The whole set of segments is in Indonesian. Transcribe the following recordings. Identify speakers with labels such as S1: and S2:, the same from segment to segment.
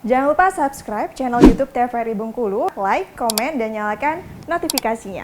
S1: Jangan lupa subscribe channel YouTube TVRI Bengkulu, like, komen, dan nyalakan notifikasinya.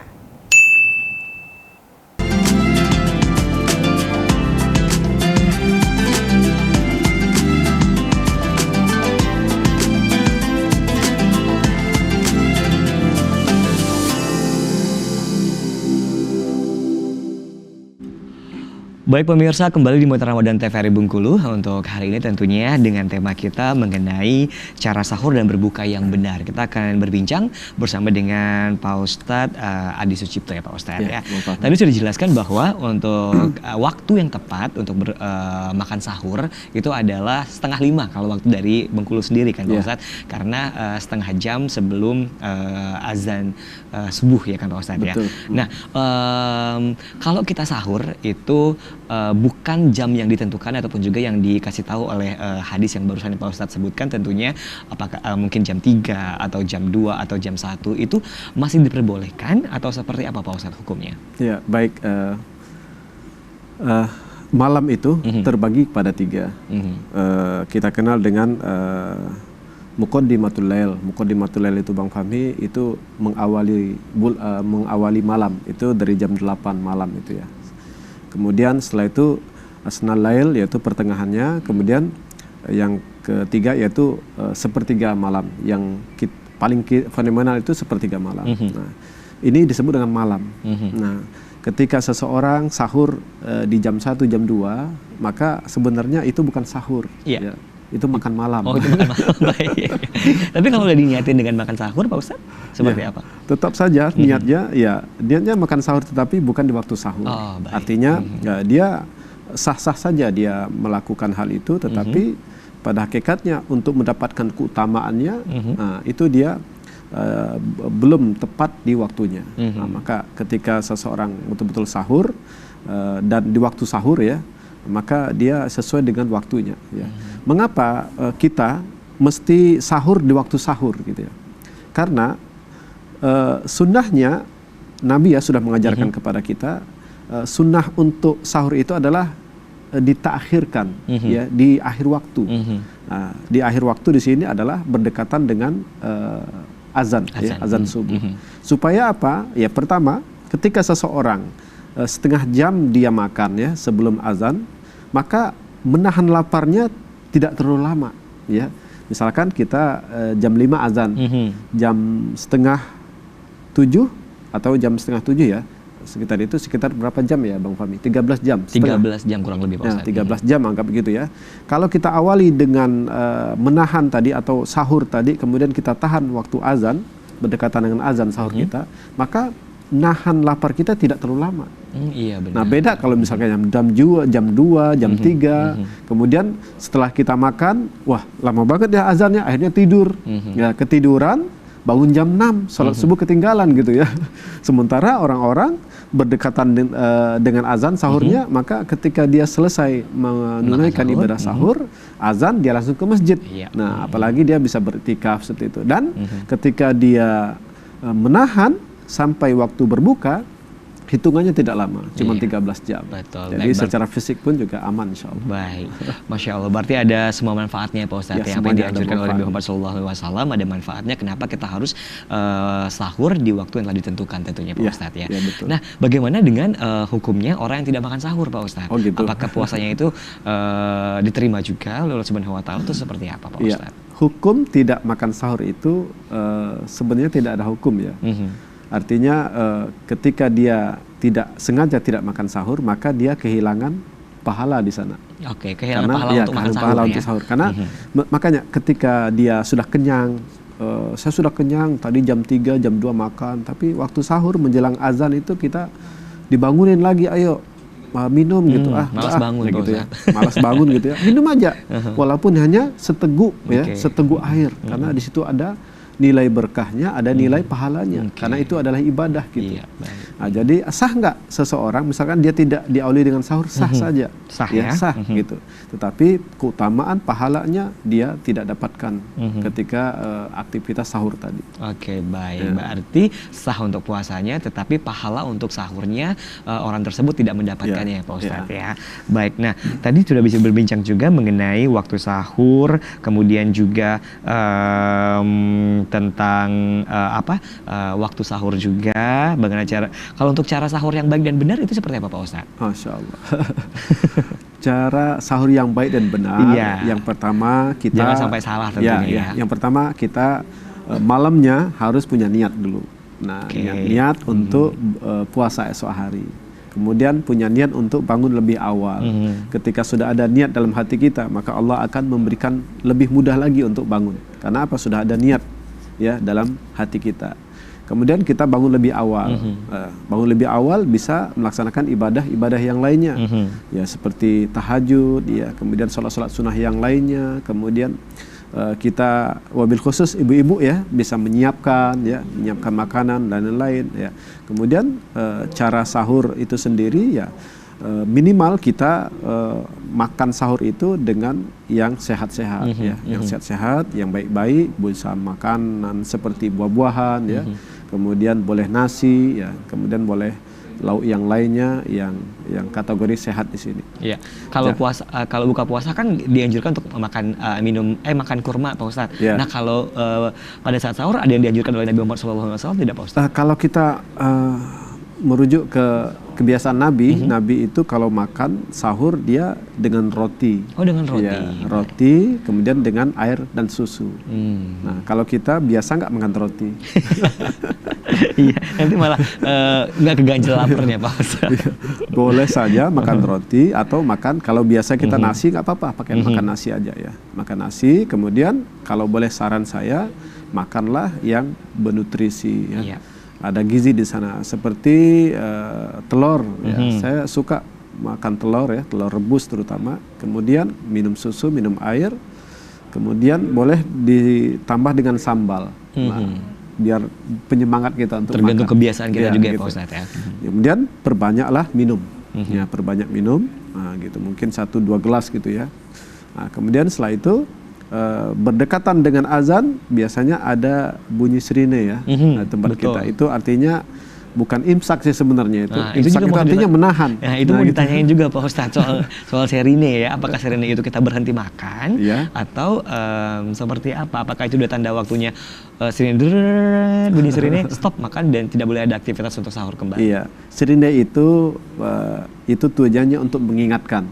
S2: Baik pemirsa, kembali di Muter Ramadan TVRI Bengkulu. Untuk hari ini tentunya dengan tema kita mengenai cara sahur dan berbuka yang benar. Kita akan berbincang bersama dengan Pak Ustadz Adi Sucipto ya Pak Ustadz ya. Tadi sudah dijelaskan bahwa untuk waktu yang tepat untuk makan sahur itu adalah 4:30 kalau waktu dari Bengkulu sendiri kan Pak Ustadz. Karena setengah jam sebelum azan subuh ya kan Pak Ustadz ya. Nah kalau kita sahur itu bukan jam yang ditentukan ataupun juga yang dikasih tahu oleh hadis yang barusan Pak Ustadz sebutkan, tentunya apakah mungkin jam 3 atau jam 2 atau jam 1 itu masih diperbolehkan atau seperti apa Pak Ustadz hukumnya? Ya baik, malam itu terbagi pada 3. Kita kenal dengan Muqaddimatul Lail. Muqaddimatul Lail itu Bang Fahmi itu mengawali malam itu dari jam 8 malam itu ya. Kemudian setelah itu Asnal Lail yaitu pertengahannya, kemudian yang ketiga yaitu sepertiga malam, yang paling fenomenal itu sepertiga malam. Nah, ini disebut dengan malam. Nah, ketika seseorang sahur di jam 1, jam 2, maka sebenarnya itu bukan sahur. Ya. Itu makan malam. Oh, itu makan malam. Baik. Tapi kalau udah diniatin dengan makan sahur Pak Ustadz, seperti apa? Tetap saja niatnya niatnya makan sahur tetapi bukan di waktu sahur. Artinya dia sah-sah saja dia melakukan hal itu, tetapi pada hakikatnya untuk mendapatkan keutamaannya itu dia belum tepat di waktunya. Nah, maka ketika seseorang betul-betul sahur dan di waktu sahur ya, maka dia sesuai dengan waktunya ya. Mengapa kita mesti sahur di waktu sahur gitu ya? Karena sunnahnya Nabi ya sudah mengajarkan kepada kita, sunnah untuk sahur itu adalah ditakhirkan ya di akhir waktu. Nah, di akhir waktu di sini adalah berdekatan dengan azan ya, azan subuh. Supaya apa? Ya pertama, ketika seseorang setengah jam dia makan ya sebelum azan, maka menahan laparnya tidak terlalu lama ya. Misalkan kita jam 5 azan, jam 6:30 atau jam 6:30 ya, sekitar berapa jam ya Bang Fahmi? 13 jam. 13 jam kurang lebih Pak Ustadz. 13 jam anggap begitu ya. Kalau kita awali dengan menahan tadi atau sahur tadi, kemudian kita tahan waktu azan, berdekatan dengan azan sahur kita, maka nahan lapar kita tidak terlalu lama. Iya benar. Nah beda kalau misalnya jam 2, jam 3, kemudian setelah kita makan, wah lama banget ya azannya, akhirnya tidur. Ya ketiduran, bangun jam 6, sholat subuh ketinggalan gitu ya. Sementara orang-orang berdekatan dengan azan sahurnya, maka ketika dia selesai menunaikan ibadah sahur, azan dia langsung ke masjid. Nah apalagi dia bisa beriktikaf seperti itu. Dan ketika dia menahan sampai waktu berbuka, hitungannya tidak lama, cuma 13 jam. Betul. Jadi secara fisik pun juga aman insya Allah. Baik, Masya Allah. Berarti ada semua manfaatnya Pak Ustadz ya, apa yang dianjurkan oleh Muhammad SAW ada manfaatnya. Kenapa kita harus sahur di waktu yang telah ditentukan tentunya Pak Ustadz ya. Nah bagaimana dengan hukumnya orang yang tidak makan sahur Pak Ustadz? Apakah puasanya itu diterima juga oleh Allah Subhanahu Wa Taala itu seperti apa Pak Ustadz? Hukum tidak makan sahur itu sebenarnya tidak ada hukum ya. Artinya ketika dia sengaja tidak makan sahur, maka dia kehilangan pahala di sana. Oke, kehilangan pahala untuk makan sahur ya. Karena makanya ketika dia sudah kenyang, saya sudah kenyang tadi jam 3, jam 2 makan, tapi waktu sahur menjelang azan itu kita dibangunin lagi, ayo minum gitu, malas bangun gitu ya. Malas bangun gitu ya. Minum aja. Walaupun hanya seteguk ya, seteguk air, karena di situ ada nilai berkahnya, ada nilai pahalanya, karena itu adalah ibadah gitu. Nah, jadi sah nggak seseorang, misalkan dia tidak diawali dengan sahur, sah saja,
S3: sah ya,
S2: sah gitu. Tetapi keutamaan pahalanya dia tidak dapatkan ketika aktivitas sahur tadi.
S3: Oke, baik. Berarti sah untuk puasanya, tetapi pahala untuk sahurnya orang tersebut tidak mendapatkannya, Pak Ustadz ya. Baik. Nah, tadi sudah bisa berbincang juga mengenai waktu sahur, kemudian juga tentang waktu sahur juga, bagaimana cara. Kalau untuk cara sahur yang baik dan benar itu seperti apa, Pak Ustadz?
S2: Masya Allah. Cara sahur yang baik dan benar, yang pertama kita
S3: jangan sampai salah tentunya ya.
S2: Yang pertama kita malamnya harus punya niat dulu. Nah, niat untuk puasa esok hari. Kemudian punya niat untuk bangun lebih awal. Ketika sudah ada niat dalam hati kita, maka Allah akan memberikan lebih mudah lagi untuk bangun. Karena apa? Sudah ada niat ya dalam hati kita. Kemudian kita bangun lebih awal. Bangun lebih awal bisa melaksanakan ibadah-ibadah yang lainnya. Ya seperti tahajud, ya, kemudian sholat-sholat sunnah yang lainnya. Kemudian kita wabil khusus ibu-ibu ya bisa menyiapkan makanan dan lain-lain ya. Kemudian cara sahur itu sendiri ya minimal kita makan sahur itu dengan yang sehat-sehat yang sehat-sehat, yang baik-baik, bisa makanan seperti buah-buahan ya. Kemudian boleh nasi ya, kemudian boleh lauk yang lainnya yang kategori sehat di sini.
S3: Iya. Kalau kalau buka puasa kan dianjurkan untuk makan makan kurma, Pak Ustadz. Nah, kalau pada saat sahur ada yang dianjurkan oleh Nabi Muhammad SAW tidak, Pak Ustadz?
S2: Kalau kita merujuk ke kebiasaan Nabi, Nabi itu kalau makan sahur dia dengan roti.
S3: Oh, dengan roti.
S2: Ya, roti, kemudian dengan air dan susu. Nah, kalau kita biasa nggak makan roti.
S3: Iya, nanti malah nggak keganjel laparnya, Pak Ustadz.
S2: Boleh saja makan roti atau makan, kalau biasa kita nasi nggak apa-apa, pakai makan nasi aja ya. Makan nasi, kemudian kalau boleh saran saya, makanlah yang bernutrisi ya. Ada gizi di sana seperti telur ya. Saya suka makan telur ya, telur rebus terutama. Kemudian minum susu, minum air. Kemudian boleh ditambah dengan sambal. Nah, biar penyemangat kita untuk
S3: tergantung
S2: makan.
S3: Kebiasaan kita juga
S2: gitu.
S3: ya, Pak Ustadz ya.
S2: Kemudian perbanyaklah minum. Ya, perbanyak minum. Nah, gitu mungkin 1-2 gelas gitu ya. Nah, kemudian setelah itu berdekatan dengan azan biasanya ada bunyi sirine ya tempat kita. Itu artinya bukan imsak sih sebenarnya itu.
S3: Nah,
S2: imsak itu artinya menahan.
S3: Nah, itu mau ditanyain juga Pak Ustadz soal sirine ya. Apakah sirine itu kita berhenti makan atau seperti apa? Apakah itu udah tanda waktunya sirine bunyi sirine stop makan dan tidak boleh ada aktivitas untuk sahur kembali? Iya,
S2: sirine itu tujuannya untuk mengingatkan,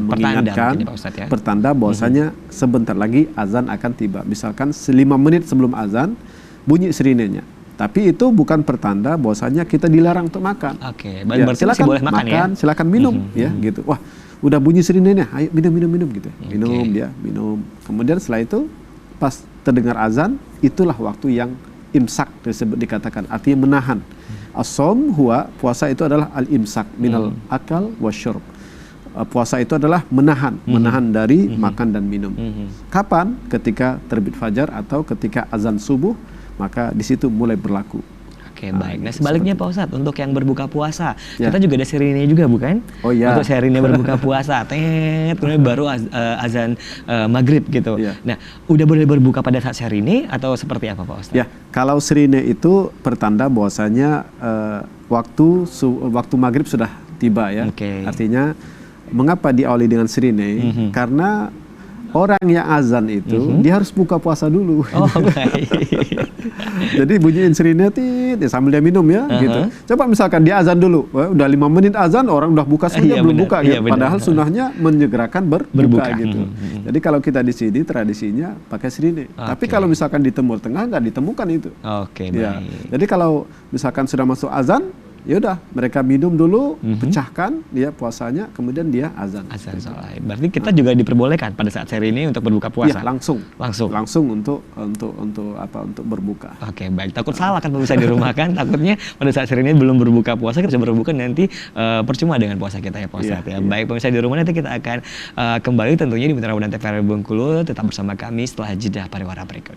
S2: mengingatkan, pertanda bahwasanya sebentar lagi azan akan tiba. Misalkan 5 menit sebelum azan bunyi sirinenya. Tapi itu bukan pertanda bahwasanya kita dilarang untuk makan.
S3: Oke, berarti silakan boleh makan ya.
S2: Silakan minum ya gitu. Wah, udah bunyi sirinenya, ayo minum gitu. Minum. Kemudian setelah itu pas terdengar azan, itulah waktu yang imsak tersebut dikatakan, artinya menahan. As-shaum huwa, puasa itu adalah al-imsak minal akal wasyurb. Puasa itu adalah menahan dari makan dan minum. Kapan? Ketika terbit fajar atau ketika azan subuh, maka di situ mulai berlaku.
S3: Oke, baik. Nah, sebaliknya Pak Ustadz, untuk yang berbuka puasa, kita juga ada sirine juga bukan?
S2: Oh iya.
S3: Untuk sirine berbuka puasa, kemudian baru azan maghrib gitu. Nah, udah boleh berbuka pada saat sirine atau seperti apa Pak Ustadz?
S2: Ya, kalau sirine itu pertanda bahwasanya waktu maghrib sudah tiba ya. Artinya mengapa diawali dengan sirine? Karena orang yang azan itu dia harus buka puasa dulu.
S3: Oh, baik.
S2: Jadi bunyiin sirine sambil dia minum ya gitu. Coba misalkan dia azan dulu, udah 5 menit azan orang udah buka sebenarnya belum buka gitu. Padahal sunnahnya menyegerakan berbuka gitu. Jadi kalau kita di sini tradisinya pakai sirine. Tapi kalau misalkan di Timur Tengah nggak ditemukan itu.
S3: Oke, baik.
S2: Jadi kalau misalkan sudah masuk azan, ya udah mereka minum dulu, pecahkan dia puasanya, kemudian dia azan.
S3: Sholat. Berarti kita juga diperbolehkan pada saat sehari ini untuk berbuka puasa.
S2: Iya, langsung untuk berbuka.
S3: Oke, baik. Takut salah kan pemirsa di rumah kan, takutnya pada saat sehari ini belum berbuka puasa, kita bisa berbuka nanti percuma dengan puasa kita ya Pak Ustadz ya. Baik pemirsa di rumah, nanti kita akan kembali tentunya di Mitra Ramadan TVRI Bengkulu, tetap bersama kami setelah jeda pariwara berikut.